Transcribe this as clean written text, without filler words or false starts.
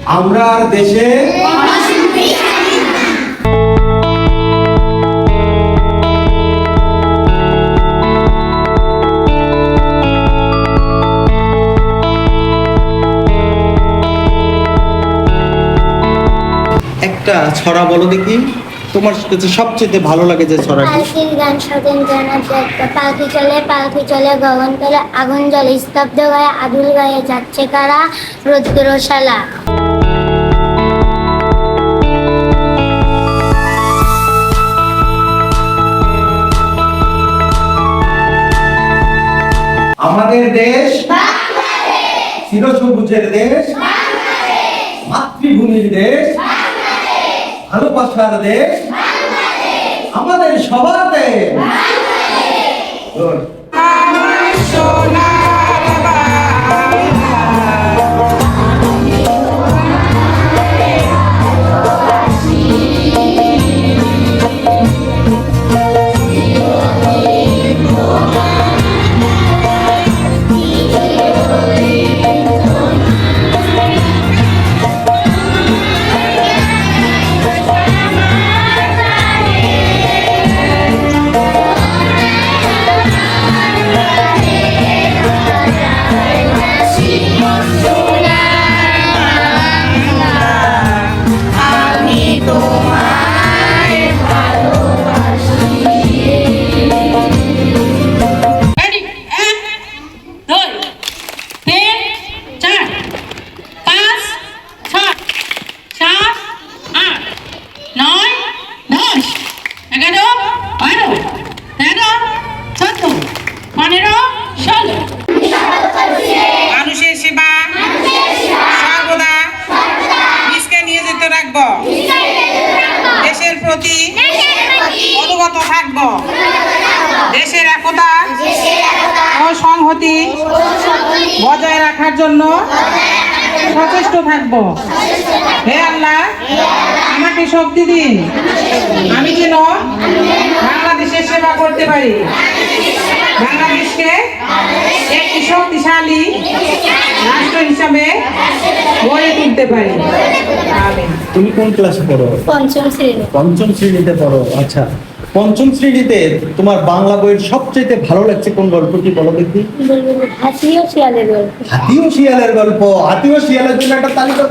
আমরা আর দেশে একটা ছড়া বলো দেখি, তোমার কাছে সবচেয়ে ভালো লাগে যে ছড়াটি। পালকির গান শোনেন জানার একটা পালকি চলে গগন তলে, আগুন জ্বলে স্তব্ধ গায়ে, আদুল গায়ে যাচ্ছে কারা, রৌদ্রশালা। আমাদের দেশ চিরসবুজের দেশ, মাতৃভূমির দেশ, ভালোবাসার দেশ, আমাদের সবার দেশ। মানুষের সেবা সর্বদা নিজকে নিয়োজিত রাখব, দেশের প্রতি অনুগত থাকব, দেশের একতা ও সংহতি বজায় রাখার জন্য সচেষ্ট থাকব। হে আল্লাহ, আমাকে শক্তি দিন, আমি যেন বাংলাদেশের সেবা করতে পারি, বাংলাদেশকে একটি শক্তিশালী রাষ্ট্র হিসাবে গড়ে তুলতে পারি। তুমি কোন ক্লাসে পড়ো? পঞ্চম শ্রেণী। পঞ্চম শ্রেণীতে পড়ো। আচ্ছা, পঞ্চম শ্রেণীতে তোমার বাংলা বইয়ের সবচেয়ে ভালো লাগছে কোন গল্পটি বলো দেখি। হাতি ও শিয়ালের গল্প। হাতি ও শিয়ালের গল্প। হাতি ও শিয়ালের জন্য একটা তালিকা।